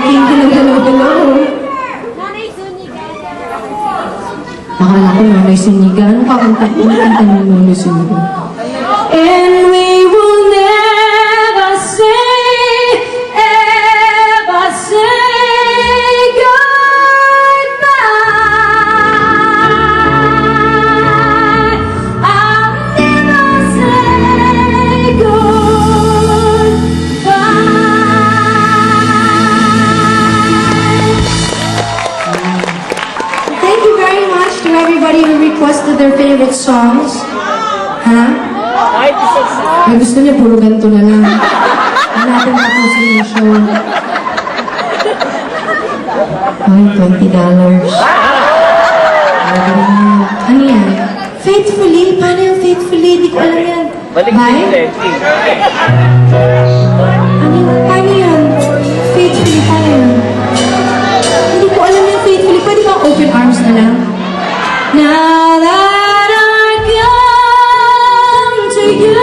King, hello. Akala ko Nanay Suniga. Anong kakanta ko? Kanta mo Nanay Suniga. And we will never say goodbye. I'll never say goodbye. Thank you very much to everybody who requested their favorite songs. Ha? Ay, gusto niya puro ganito na lang. Hanapin tapusin yung show. Ay, $20. Ano yan? Faithfully? Paano yung faithfully? Hindi ko alam yan. Bye? Paano yan? Faithfully, paano yan? Hindi ko alam yung faithfully. Pwede ba open arms na lang? Now that I come to you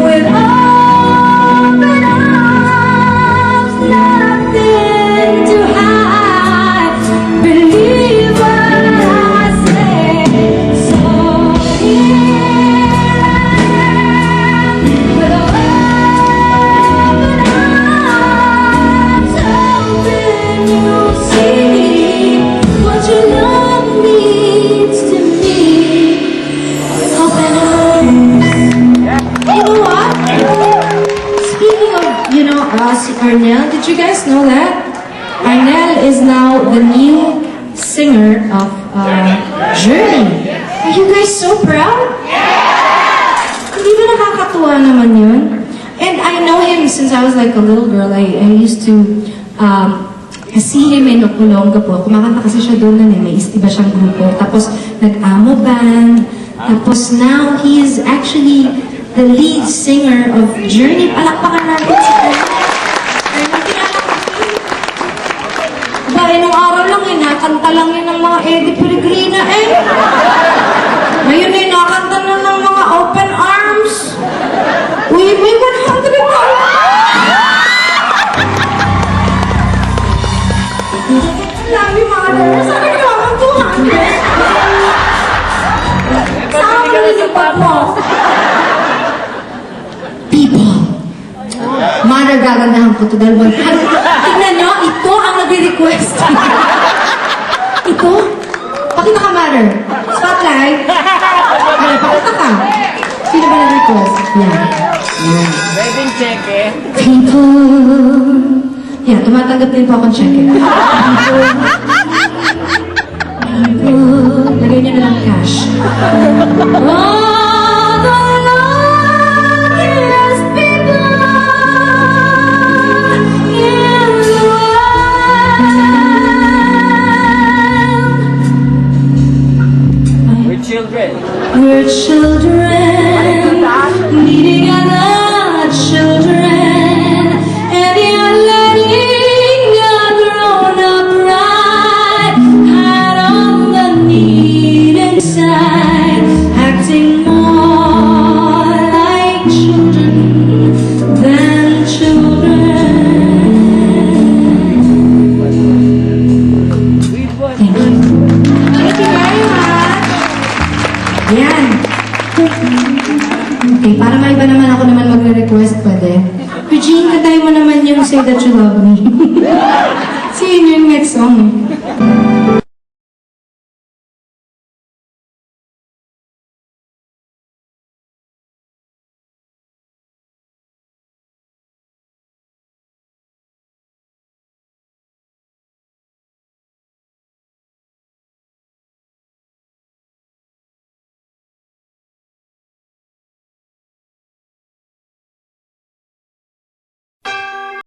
with open arms, nothing to hide. Believe what I say. So here I am with open arms, hoping you'll see what your love means to me. Open arms. You know what? Speaking of, si Arnel, did you guys know that? Arnel is now the new singer of Journey. Are you guys so proud? Hindi ba nakakatuwa naman yun? And I know him since I was like a little girl. I used to see him in Ocolonga po. Kumakanta kasi siya doon na may iba siyang grupo. Tapos nag-amo band. Tapos now he is actually the lead singer of Journey. Palakpakan natin si Arnel. Nung araw lang nakanta lang yun ng mga Eddie Peregrina Ngayon nakanta na ng mga open arms. We may 100 Love you, mother. Saan ka naman 200? Saan ka nilipad mo? People. Mother, gagandahan ko to dahil 100. Tingnan nyo, ito ang nagre-request. Ito? Pakita ka, Mother. Spotlight. Pakita ka. Sino ba nag-request? Yan. Wedding check People. Yan, tumatanggap din po akong check People. Lagay niyo na lang cash. Oh, the luckiest people in the world. We're children. We're children needing other children, and you're letting your grown-up pride hide on the need inside, acting more like children than children. Thank you. Thank you very much. Yan. Okay, para maiba naman ako naman magre-request, pwede. Eugene, kantahin mo naman yung Say That You Love Me. See you in your next song.